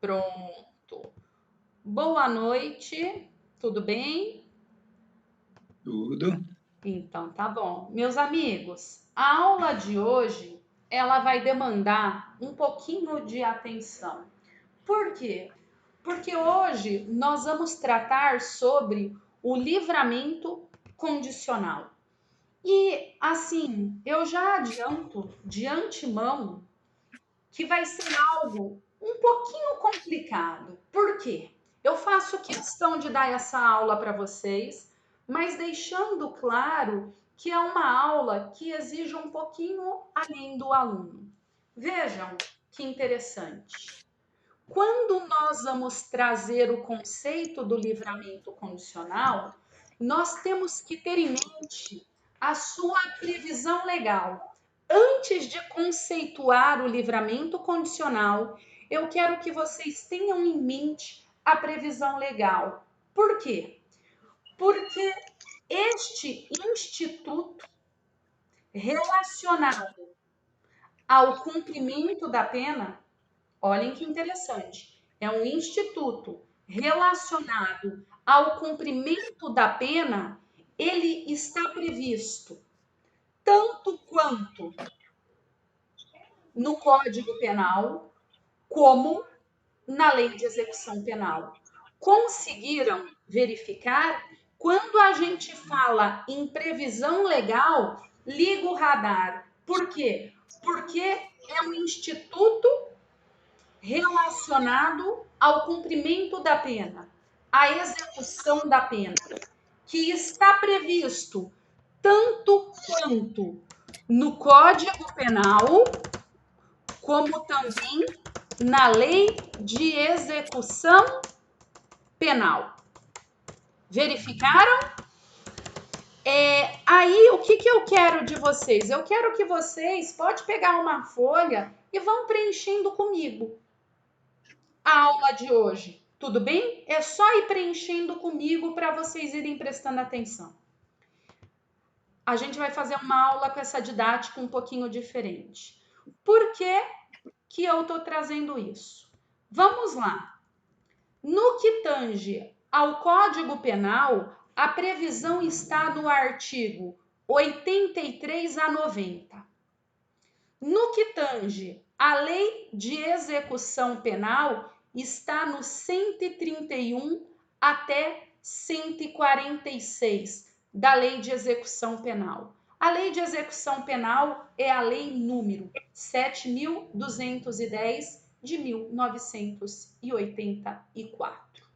Pronto. Boa noite, tudo bem? Tudo. Então, tá bom. Meus amigos, a aula de hoje, ela vai demandar um pouquinho de atenção. Por quê? Porque hoje nós vamos tratar sobre o livramento condicional. E, assim, eu já adianto de antemão que vai ser algo um pouquinho complicado. Por quê? Eu faço questão de dar essa aula para vocês, mas deixando claro que é uma aula que exige um pouquinho além do aluno. Vejam que interessante. Quando nós vamos trazer o conceito do livramento condicional, nós temos que ter em mente a sua previsão legal. Antes de conceituar o livramento condicional, eu quero que vocês tenham em mente a previsão legal. Por quê? Porque este instituto relacionado ao cumprimento da pena, olhem que interessante. É um instituto relacionado ao cumprimento da pena, ele está previsto tanto quanto no Código Penal como na Lei de Execução Penal. Conseguiram verificar? Quando a gente fala em previsão legal, liga o radar. Por quê? Porque é um instituto relacionado ao cumprimento da pena, à execução da pena, que está previsto tanto quanto no Código Penal, como também na Lei de Execução Penal. Verificaram? Aí, o que eu quero de vocês? Eu quero que vocês, pode pegar uma folha e vão preenchendo comigo a aula de hoje. Tudo bem? É só ir preenchendo comigo para vocês irem prestando atenção. A gente vai fazer uma aula com essa didática um pouquinho diferente. Por que que eu estou trazendo isso? Vamos lá. No que tange ao Código Penal, a previsão está no artigo 83 a 90. No que tange à Lei de Execução Penal, está no 131 até 146 da Lei de Execução Penal. A Lei de Execução Penal é a lei número 7.210 de 1984.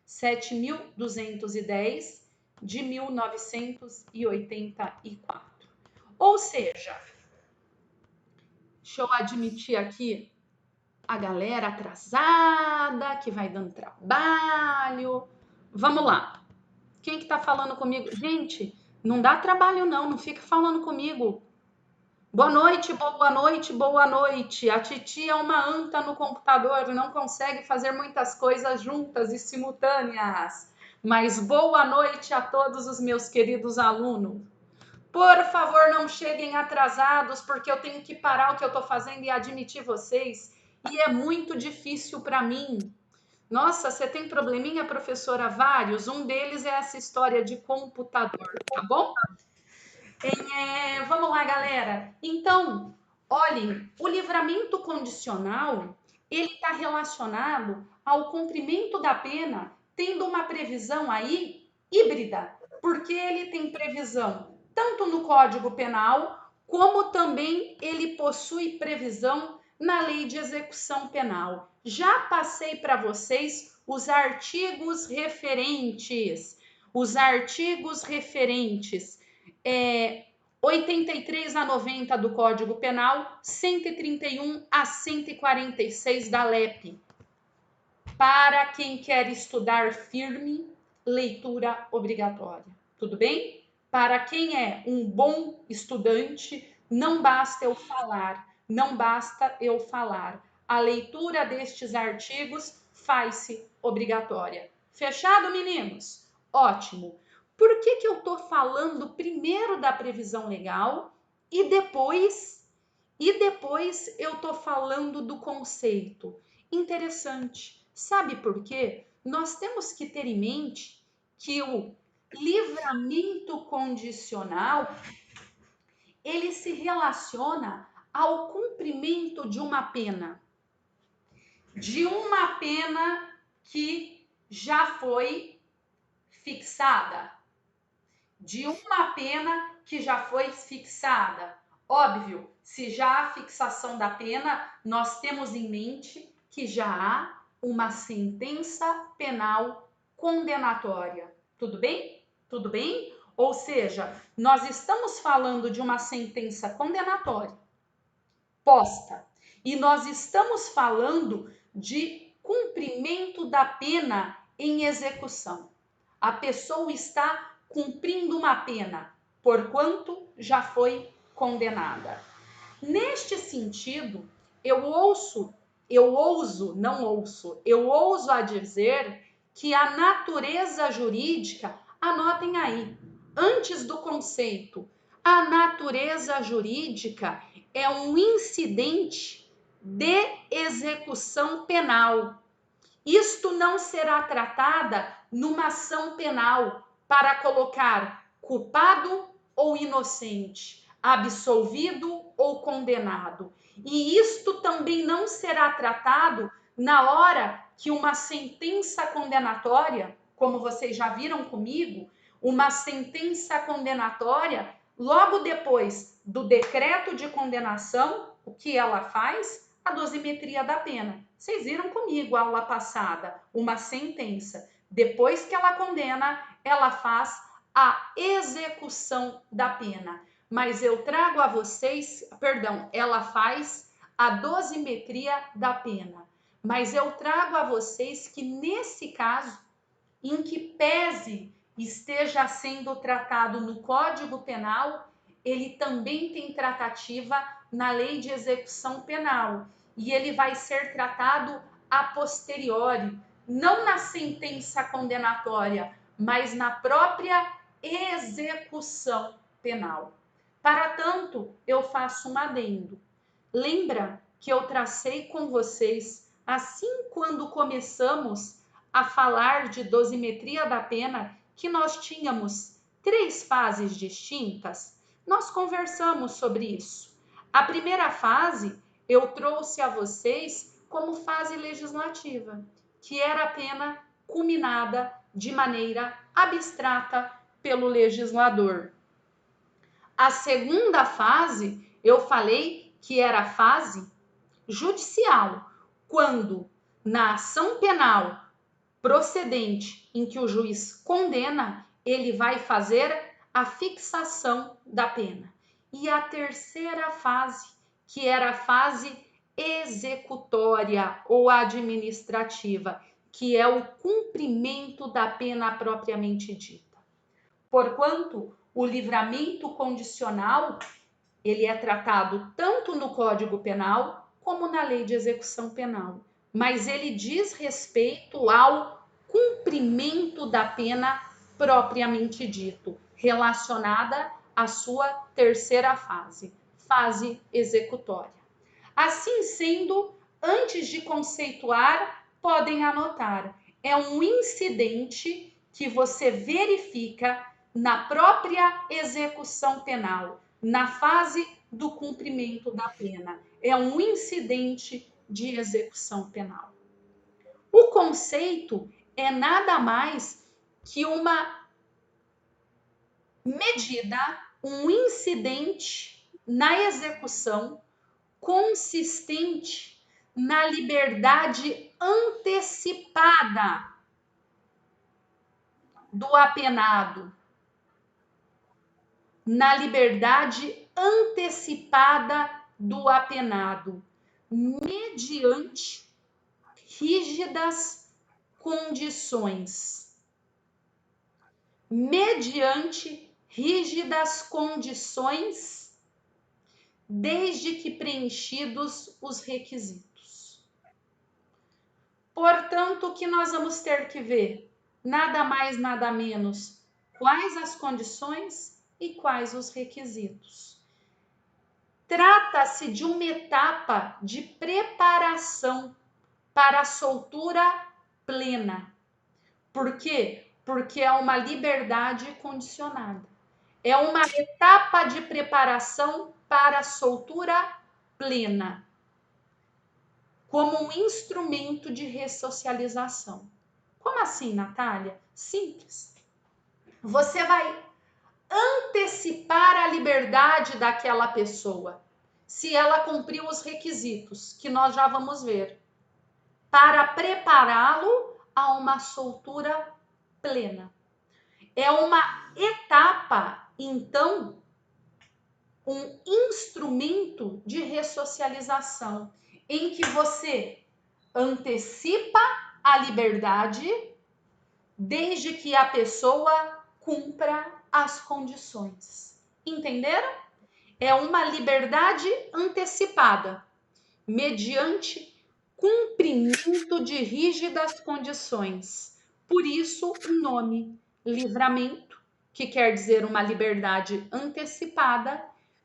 7.210 de 1984. Ou seja, deixa eu admitir aqui a galera atrasada, que vai dando trabalho. Vamos lá. Quem que tá falando comigo? Gente, não dá trabalho não, não fica falando comigo. Boa noite, boa noite, boa noite. A Titi é uma anta no computador, não consegue fazer muitas coisas juntas e simultâneas. Mas boa noite a todos os meus queridos alunos. Por favor, não cheguem atrasados, porque eu tenho que parar o que eu estou fazendo e admitir vocês. E é muito difícil para mim. Nossa, você tem probleminha, professora? Vários. Um deles é essa história de computador, tá bom? Vamos lá, galera. Então, olhem, o livramento condicional, ele está relacionado ao cumprimento da pena, tendo uma previsão aí híbrida, porque ele tem previsão tanto no Código Penal, como também ele possui previsão na Lei de Execução Penal. Já passei para vocês os artigos referentes. Os artigos referentes 83 a 90 do Código Penal, 131 a 146 da LEP. Para quem quer estudar firme, leitura obrigatória. Tudo bem? Para quem é um bom estudante, não basta eu falar, não basta eu falar. A leitura destes artigos faz-se obrigatória. Fechado, meninos? Ótimo. Por que eu estou falando primeiro da previsão legal e depois eu estou falando do conceito? interessante. Sabe por quê? Nós temos que ter em mente que o livramento condicional, ele se relaciona ao cumprimento de uma pena que já foi fixada, Óbvio, se já há fixação da pena, nós temos em mente que já há uma sentença penal condenatória. Tudo bem? Tudo bem? Ou seja, nós estamos falando de uma sentença condenatória posta e nós estamos falando de cumprimento da pena em execução. A pessoa está cumprindo uma pena, porquanto já foi condenada. Neste sentido, eu ouso a dizer que a natureza jurídica, anotem aí, antes do conceito, a natureza jurídica é um incidente de execução penal. Isto não será tratada numa ação penal para colocar culpado ou inocente, absolvido ou condenado. E isto também não será tratado na hora que uma sentença condenatória, como vocês já viram comigo, uma sentença condenatória, logo depois do decreto de condenação, o que ela faz? A dosimetria da pena. Vocês viram comigo a aula passada, uma sentença. Depois que ela condena, ela faz a execução da pena. Mas eu trago a vocês, ela faz a dosimetria da pena. Mas eu trago a vocês que nesse caso, em que pese esteja sendo tratado no Código Penal, ele também tem tratativa na Lei de Execução Penal. E ele vai ser tratado a posteriori, não na sentença condenatória, mas na própria execução penal. Para tanto, eu faço um adendo. Lembra que eu tracei com vocês, assim quando começamos a falar de dosimetria da pena, que nós tínhamos 3 fases distintas? Nós conversamos sobre isso. A primeira fase eu trouxe a vocês como fase legislativa, que era a pena culminada de maneira abstrata pelo legislador. A segunda fase, eu falei que era a fase judicial, quando na ação penal procedente em que o juiz condena, ele vai fazer a fixação da pena. E a terceira fase, que era a fase executória ou administrativa, que é o cumprimento da pena propriamente dita. Porquanto o livramento condicional, ele é tratado tanto no Código Penal como na Lei de Execução Penal, mas ele diz respeito ao cumprimento da pena propriamente dito, relacionada à sua terceira fase, fase executória. Assim sendo, antes de conceituar, podem anotar, é um incidente que você verifica na própria execução penal, na fase do cumprimento da pena. É um incidente de execução penal. O conceito é nada mais que uma medida, um incidente na execução consistente na liberdade antecipada do apenado, na liberdade antecipada do apenado, mediante rígidas condições. Mediante rígidas condições, desde que preenchidos os requisitos. Portanto, o que nós vamos ter que ver? Nada mais, nada menos, quais as condições e quais os requisitos. Trata-se de uma etapa de preparação para a soltura plena. Por quê? Porque é uma liberdade condicionada. É uma etapa de preparação para a soltura plena, como um instrumento de ressocialização. Como assim, Natália? Simples. Você vai antecipar a liberdade daquela pessoa, se ela cumpriu os requisitos, que nós já vamos ver, para prepará-lo a uma soltura plena. É uma etapa, então, um instrumento de ressocialização, em que você antecipa a liberdade desde que a pessoa cumpra as condições. Entenderam? É uma liberdade antecipada, mediante cumprimento de rígidas condições. Por isso, o nome livramento, que quer dizer uma liberdade antecipada,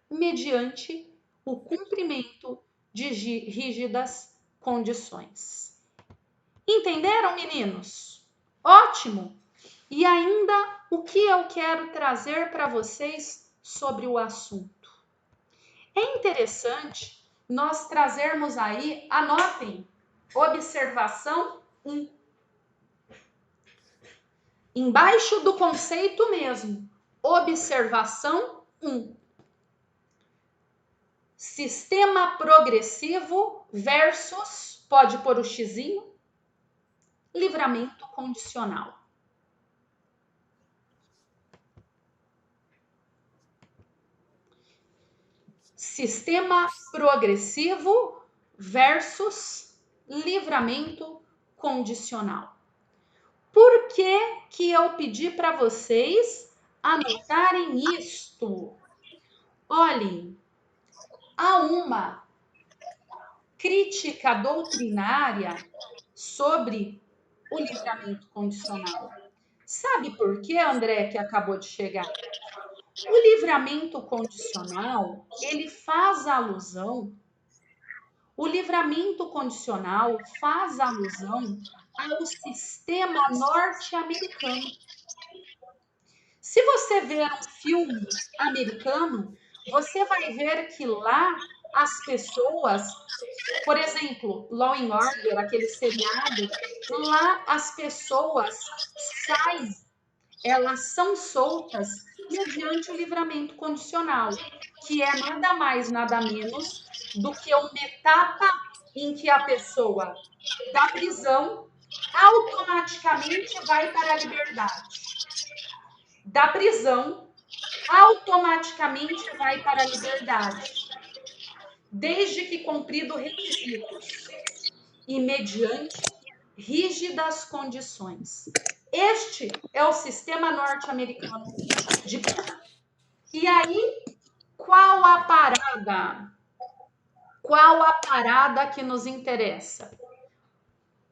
mediante o cumprimento de rígidas condições. Entenderam, meninos? Ótimo! E ainda, o que eu quero trazer para vocês sobre o assunto? É interessante nós trazermos aí, anotem, observação 1. Embaixo do conceito mesmo, observação 1. Sistema progressivo versus, pode pôr o xizinho, livramento condicional. Sistema progressivo versus livramento condicional. Por que eu pedi para vocês anotarem isto? Olhem, há uma crítica doutrinária sobre o livramento condicional. Sabe por que, André, que acabou de chegar? O livramento condicional, ele faz alusão, o livramento condicional faz alusão ao sistema norte-americano. Se você ver um filme americano, você vai ver que lá as pessoas, por exemplo, Law and Order, aquele seriado, lá as pessoas saem, elas são soltas mediante o livramento condicional, que é nada mais, nada menos do que uma etapa em que a pessoa da prisão automaticamente vai para a liberdade. Da prisão, automaticamente vai para a liberdade, desde que cumprido requisitos e mediante rígidas condições. Este é o sistema norte-americano de pena. E aí, qual a parada? Qual a parada que nos interessa?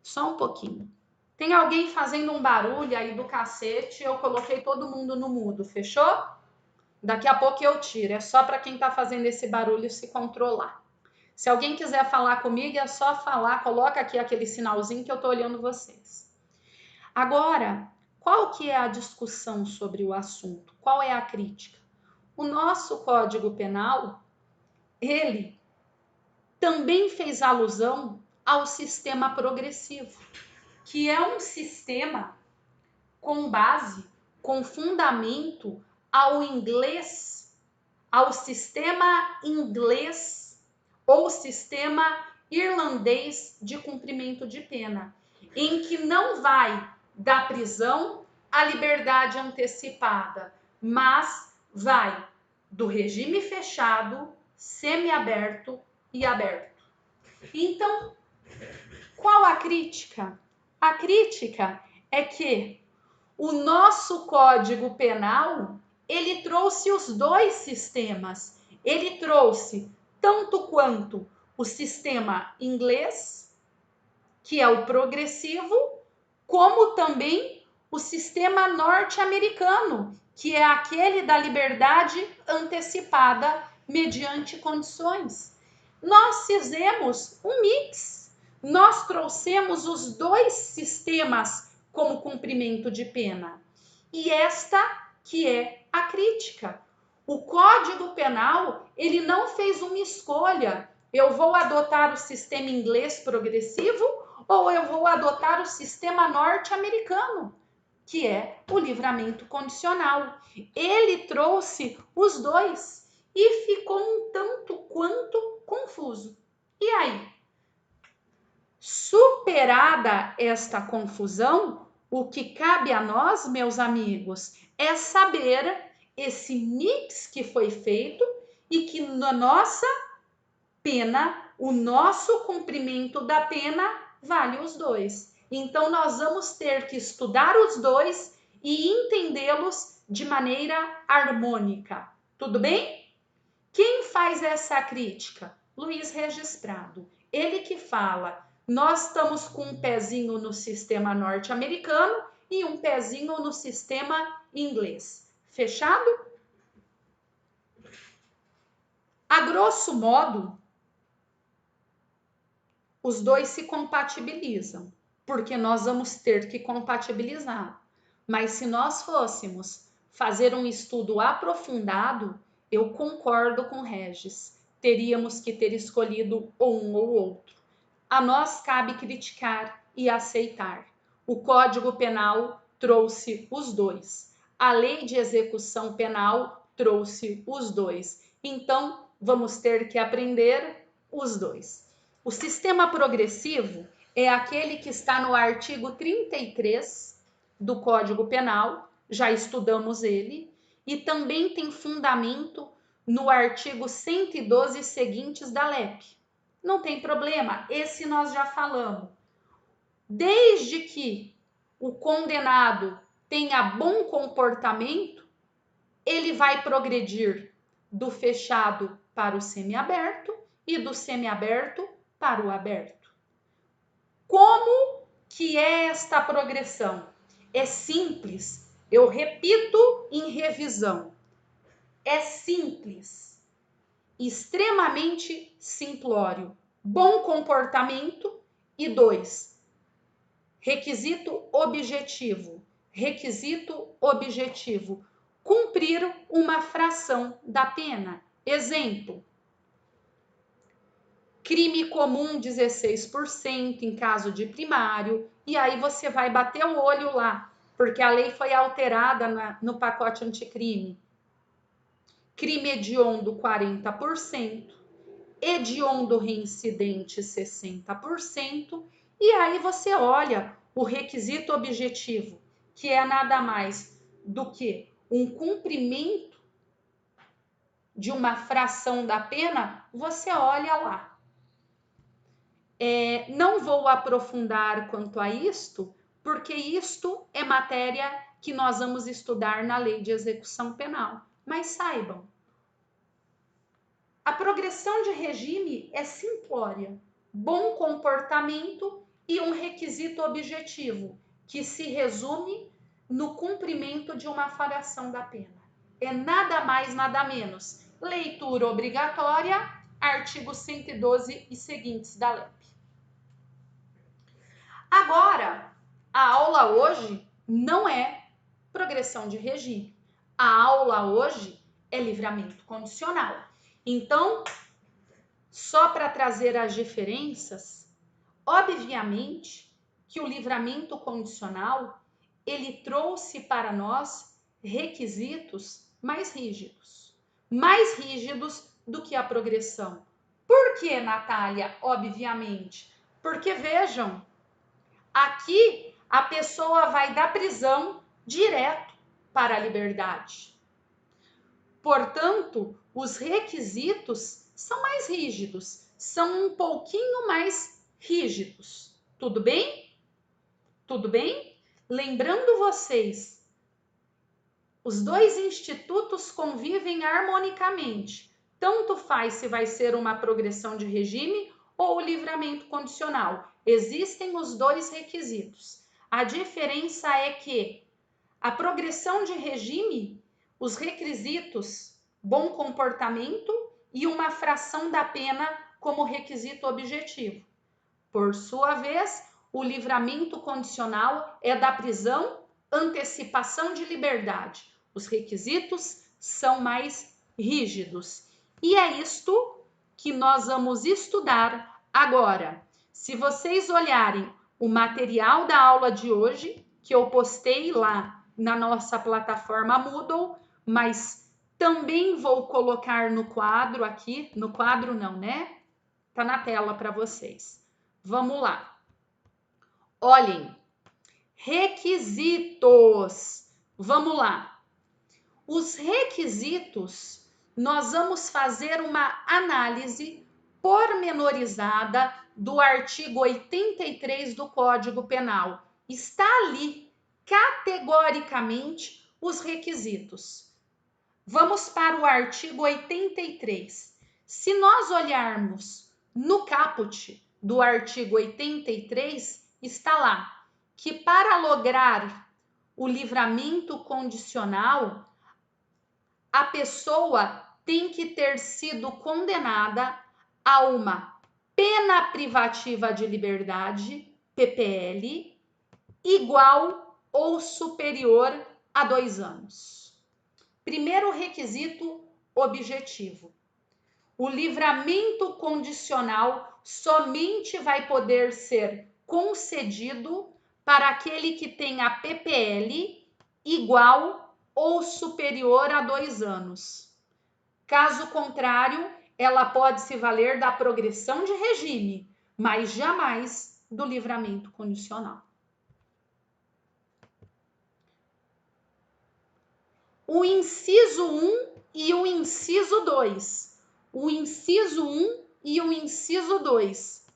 Só um pouquinho. Tem alguém fazendo um barulho aí do cacete, eu coloquei todo mundo no mudo, fechou? Daqui a pouco eu tiro, é só para quem está fazendo esse barulho se controlar. Se alguém quiser falar comigo, é só falar, coloca aqui aquele sinalzinho que eu estou olhando vocês. Agora, qual que é a discussão sobre o assunto? Qual é a crítica? O nosso Código Penal, ele também fez alusão ao sistema progressivo, que é um sistema com base, com fundamento ao inglês, ao sistema inglês ou sistema irlandês de cumprimento de pena, em que não vai da prisão à liberdade antecipada, mas vai do regime fechado, semiaberto e aberto. Então, qual a crítica? A crítica é que o nosso Código Penal, ele trouxe os dois sistemas. Ele trouxe tanto quanto o sistema inglês, que é o progressivo, como também o sistema norte-americano, que é aquele da liberdade antecipada mediante condições. Nós fizemos um mix. nós trouxemos os dois sistemas como cumprimento de pena. E esta que é a crítica. O Código Penal, ele não fez uma escolha. Eu vou adotar o sistema inglês progressivo ou eu vou adotar o sistema norte-americano, que é o livramento condicional. Ele trouxe os dois e ficou um tanto quanto confuso. E aí? Superada esta confusão, o que cabe a nós, meus amigos, é saber esse mix que foi feito e que na nossa pena, o nosso cumprimento da pena vale os dois. Então, nós vamos ter que estudar os dois e entendê-los de maneira harmônica. Tudo bem? Quem faz essa crítica? Luiz Regis Prado. Ele que fala, nós estamos com um pezinho no sistema norte-americano e um pezinho no sistema inglês. Fechado? A grosso modo, os dois se compatibilizam, porque nós vamos ter que compatibilizar. Mas se nós fôssemos fazer um estudo aprofundado, eu concordo com Regis, teríamos que ter escolhido um ou outro. A nós cabe criticar e aceitar. O Código Penal trouxe os dois. A Lei de Execução Penal trouxe os dois. Então, vamos ter que aprender os dois. O sistema progressivo é aquele que está no artigo 33 do Código Penal, já estudamos ele, e também tem fundamento no artigo 112 seguintes da LEP. Não tem problema, esse nós já falamos. Desde que o condenado tenha bom comportamento, ele vai progredir do fechado para o semiaberto e do semiaberto para o aberto. Como que é esta progressão? É simples, eu repito em revisão. É simples, extremamente simplório. Bom comportamento e 2. Requisito objetivo. Requisito objetivo. Cumprir uma fração da pena. Exemplo. Crime comum 16% em caso de primário, e aí você vai bater o olho lá, porque a lei foi alterada no pacote anticrime. Crime hediondo 40%, hediondo reincidente 60%, e aí você olha o requisito objetivo, que é nada mais do que um cumprimento de uma fração da pena, você olha lá. Não vou aprofundar quanto a isto, porque isto é matéria que nós vamos estudar na Lei de Execução Penal. Mas saibam, a progressão de regime é simplória, bom comportamento e um requisito objetivo, que se resume no cumprimento de uma fração da pena. É nada mais, nada menos. Leitura obrigatória, artigo 112 e seguintes da LEP. Agora, a aula hoje não é progressão de regime. A aula hoje é livramento condicional. Então, só para trazer as diferenças, obviamente que o livramento condicional, ele trouxe para nós requisitos mais rígidos do que a progressão. Por que, Natália? Obviamente, porque vejam, aqui a pessoa vai da prisão direto para a liberdade. Portanto, os requisitos são mais rígidos, são um pouquinho mais rígidos. Tudo bem? Tudo bem? Lembrando vocês, os dois institutos convivem harmonicamente. Tanto faz se vai ser uma progressão de regime ou livramento condicional. Existem os dois requisitos. A diferença é que a progressão de regime, os requisitos, bom comportamento e uma fração da pena como requisito objetivo. Por sua vez, o livramento condicional é da prisão, antecipação de liberdade. Os requisitos são mais rígidos. E é isto que nós vamos estudar agora. Se vocês olharem o material da aula de hoje, que eu postei lá na nossa plataforma Moodle, mas também vou colocar no quadro aqui, no quadro não, né? Tá na tela para vocês. Vamos lá. Olhem, requisitos. Vamos lá. Os requisitos, nós vamos fazer uma análise pormenorizada do artigo 83 do Código Penal. Está ali, categoricamente, os requisitos. Vamos para o artigo 83. Se nós olharmos no caput do artigo 83, está lá que para lograr o livramento condicional, a pessoa tem que ter sido condenada a uma pena privativa de liberdade, PPL, igual ou superior a 2 anos. Primeiro requisito objetivo. O livramento condicional somente vai poder ser concedido para aquele que tenha PPL igual ou superior a 2 anos. Caso contrário, ela pode se valer da progressão de regime, mas jamais do livramento condicional. O inciso 1 e o inciso 2. O inciso 1 e o inciso 2.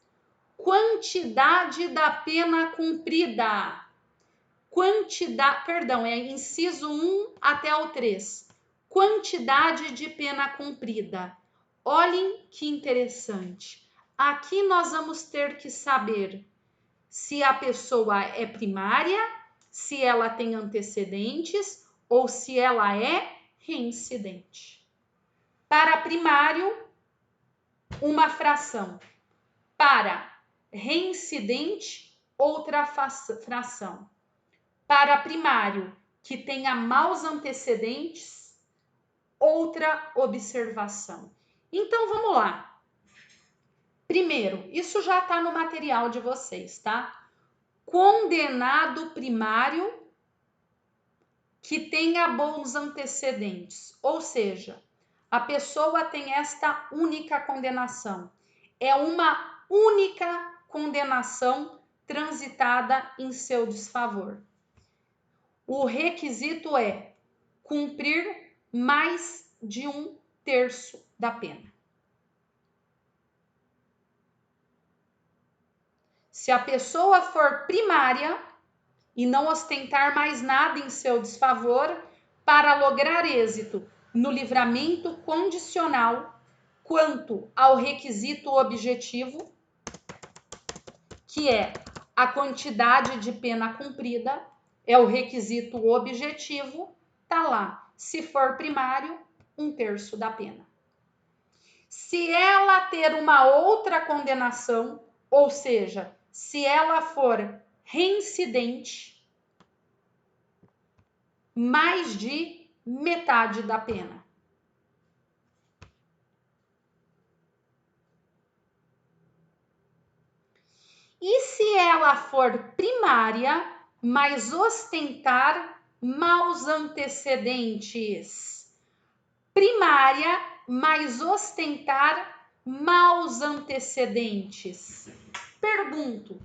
Quantidade da pena cumprida. Inciso 1 até o 3. Quantidade de pena cumprida. Olhem que interessante. Aqui nós vamos ter que saber se a pessoa é primária, se ela tem antecedentes ou se ela é reincidente. Para primário, uma fração. Para reincidente, outra fração. Para primário, que tenha maus antecedentes, outra observação. Então, vamos lá. Primeiro, isso já está no material de vocês, tá? Condenado primário que tenha bons antecedentes, ou seja, a pessoa tem esta única condenação. É uma única condenação transitada em seu desfavor. O requisito é cumprir mais de 1/3 da pena. Se a pessoa for primária e não ostentar mais nada em seu desfavor, para lograr êxito no livramento condicional quanto ao requisito objetivo, que é a quantidade de pena cumprida, é o requisito objetivo, tá lá. Se for primário, 1/3 da pena. Se ela ter uma outra condenação, ou seja, se ela for reincidente, mais de metade da pena. E se ela for primária, mas ostentar maus antecedentes? Primária, mas ostentar maus antecedentes. Pergunto,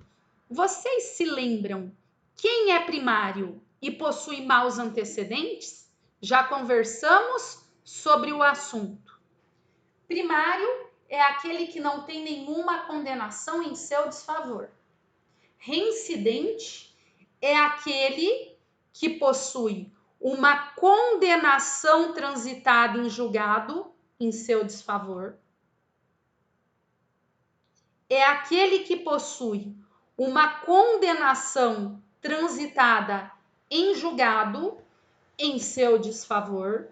vocês se lembram quem é primário e possui maus antecedentes? Já conversamos sobre o assunto. Primário é aquele que não tem nenhuma condenação em seu desfavor. Reincidente é aquele que possui uma condenação transitada em julgado em seu desfavor. É aquele que possui uma condenação transitada em julgado em seu desfavor.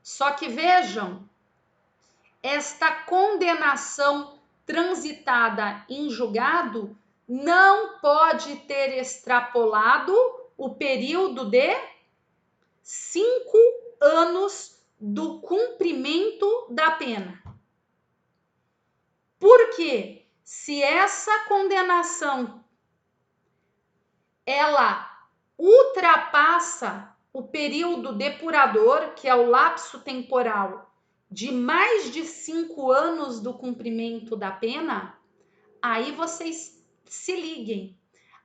Só que vejam, esta condenação transitada em julgado não pode ter extrapolado o período de 5 anos do cumprimento da pena. Porque se essa condenação ela ultrapassa o período depurador, que é o lapso temporal de mais de 5 anos do cumprimento da pena, aí vocês se liguem.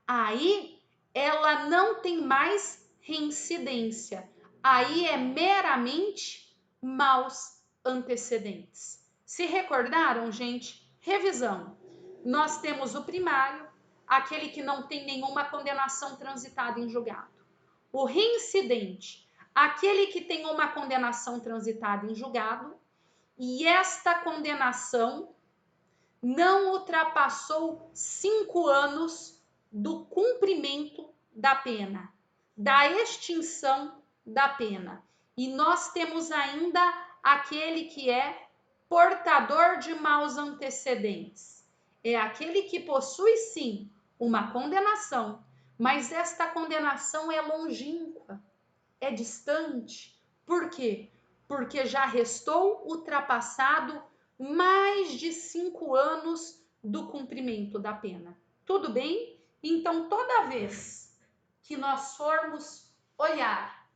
Aí ela não tem mais reincidência. Aí é meramente maus antecedentes. Se recordaram, gente? Revisão. Nós temos o primário, aquele que não tem nenhuma condenação transitada em julgado. O reincidente, aquele que tem uma condenação transitada em julgado e esta condenação não ultrapassou 5 anos do cumprimento da pena, da extinção da pena. E nós temos ainda aquele que é portador de maus antecedentes. É aquele que possui, sim, uma condenação, mas esta condenação é longínqua, é distante. Por quê? Porque já restou ultrapassado mais de 5 anos do cumprimento da pena. Tudo bem? Então, toda vez que nós formos olhar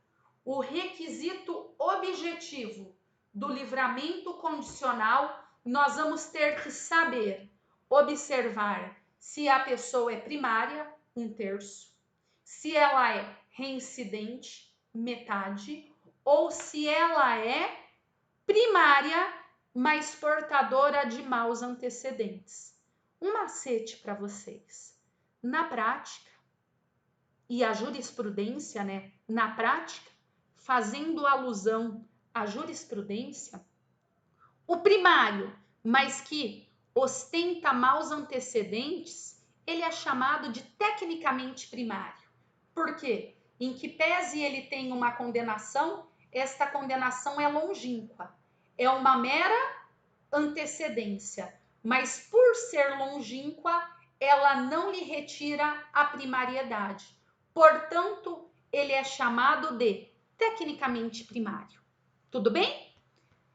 o requisito objetivo do livramento condicional, nós vamos ter que saber observar se a pessoa é primária, 1/3, se ela é reincidente, metade, ou se ela é primária, mas portadora de maus antecedentes. Um macete para vocês. Na prática, e a jurisprudência, né? Na prática, fazendo alusão à jurisprudência, o primário, mas que ostenta maus antecedentes, ele é chamado de tecnicamente primário. Por quê? Em que pese ele tem uma condenação, esta condenação é longínqua. É uma mera antecedência, mas por ser longínqua, ela não lhe retira a primariedade. Portanto, ele é chamado de tecnicamente primário. Tudo bem?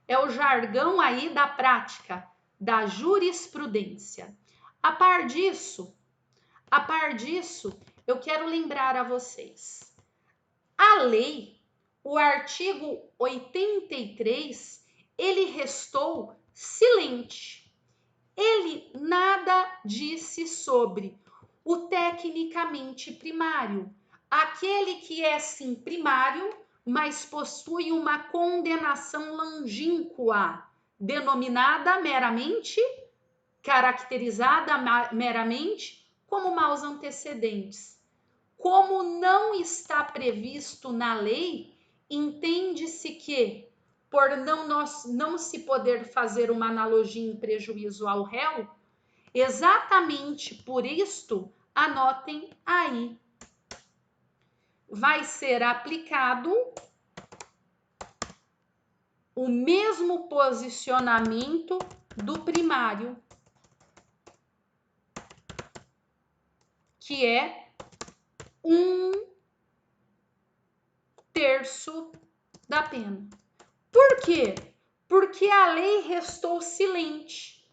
É o jargão aí da prática, da jurisprudência. A par disso, eu quero lembrar a vocês. A lei, o artigo 83, ele restou silente. Ele nada disse sobre o tecnicamente primário, aquele que é sim primário, mas possui uma condenação longínqua, denominada meramente, caracterizada meramente como maus antecedentes. Como não está previsto na lei, entende-se que, por não se poder fazer uma analogia em prejuízo ao réu, exatamente por isto, anotem aí, vai ser aplicado o mesmo posicionamento do primário, que é 1/3 da pena. Por quê? Porque a lei restou silente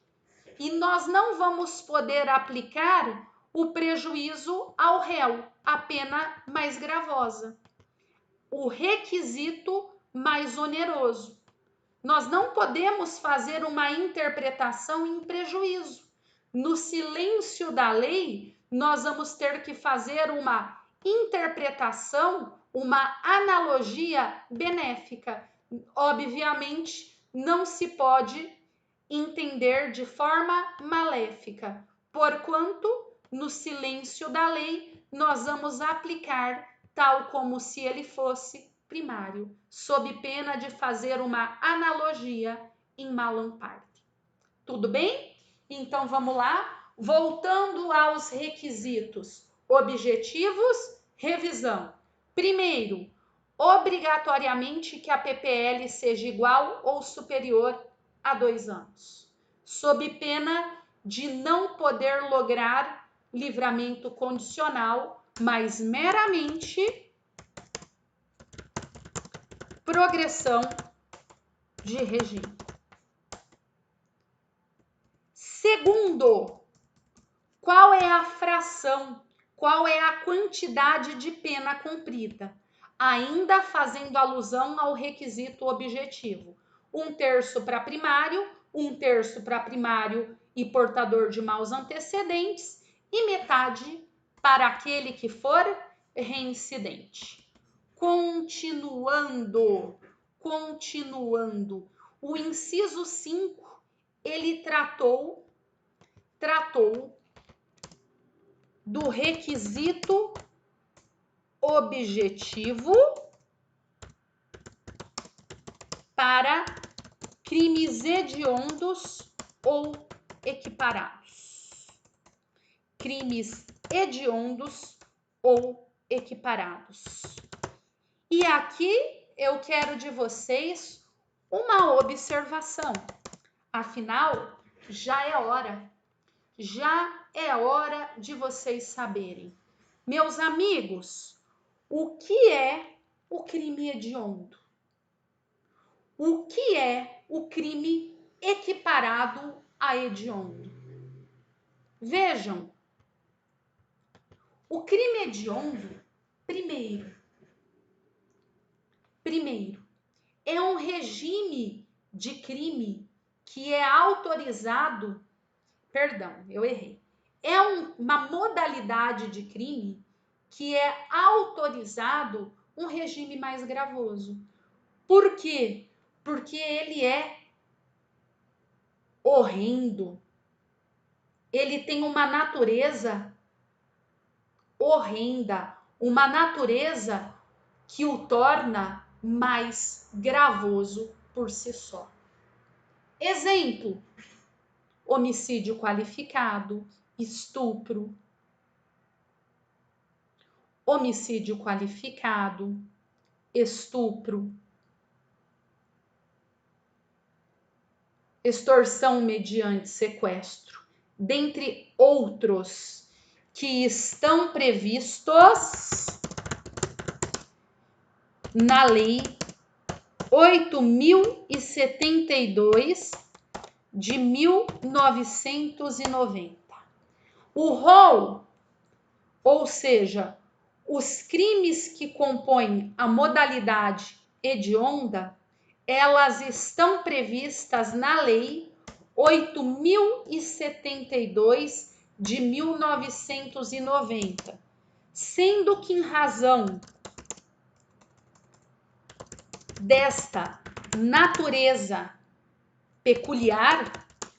e nós não vamos poder aplicar o prejuízo ao réu, a pena mais gravosa, o requisito mais oneroso. Nós não podemos fazer uma interpretação em prejuízo. No silêncio da lei, nós vamos ter que fazer uma interpretação, uma analogia benéfica. Obviamente, não se pode entender de forma maléfica, porquanto no silêncio da lei nós vamos aplicar tal como se ele fosse primário, sob pena de fazer uma analogia em malam parte. Tudo bem? Então vamos lá, voltando aos requisitos objetivos, revisão. Primeiro, obrigatoriamente que a PPL seja igual ou superior a 2 anos, sob pena de não poder lograr livramento condicional, mas meramente progressão de regime. Segundo, qual é a fração, qual é a quantidade de pena cumprida? Ainda fazendo alusão ao requisito objetivo. 1/3 para primário, 1/3 para primário e portador de maus antecedentes, e metade para aquele que for reincidente. Continuando, o inciso 5, ele tratou do requisito objetivo para crimes hediondos ou equiparados. Crimes hediondos ou equiparados. E aqui eu quero de vocês uma observação. Afinal, já é hora de vocês saberem. Meus amigos, o que é o crime hediondo? O que é o crime equiparado a hediondo? Vejam, o crime hediondo, primeiro, é um regime de crime que é autorizado, é uma modalidade de crime que é autorizado um regime mais gravoso. Por quê? Porque ele é horrendo. Ele tem uma natureza horrenda, uma natureza que o torna mais gravoso por si só. Exemplo: homicídio qualificado, estupro, homicídio qualificado, estupro, extorsão mediante sequestro, dentre outros que estão previstos na Lei 8.072 de 1990. O rol, ou seja, os crimes que compõem a modalidade hedionda, elas estão previstas na Lei 8.072 de 1990, sendo que em razão desta natureza peculiar,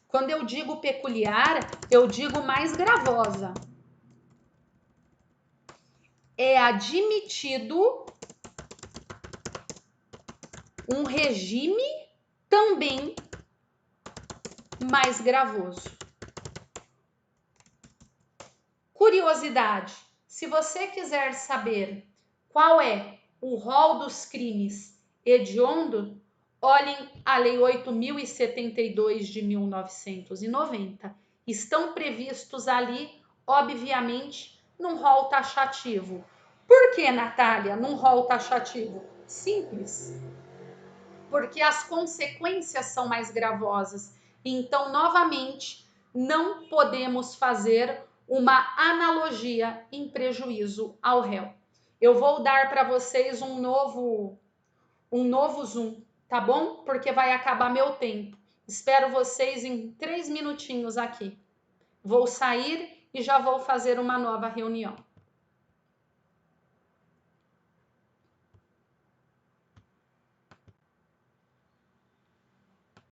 quando eu digo peculiar, eu digo mais gravosa, é admitido um regime também mais gravoso. Curiosidade: se você quiser saber qual é o rol dos crimes hediondos, olhem a Lei 8.072 de 1990. Estão previstos ali, obviamente, num rol taxativo. Por que, Natália, num rol taxativo? Simples. Porque as consequências são mais gravosas. Então, novamente, não podemos fazer uma analogia em prejuízo ao réu. Eu vou dar para vocês um novo Zoom, tá bom? Porque vai acabar meu tempo. Espero vocês em 3 minutinhos aqui. Vou sair e já vou fazer uma nova reunião.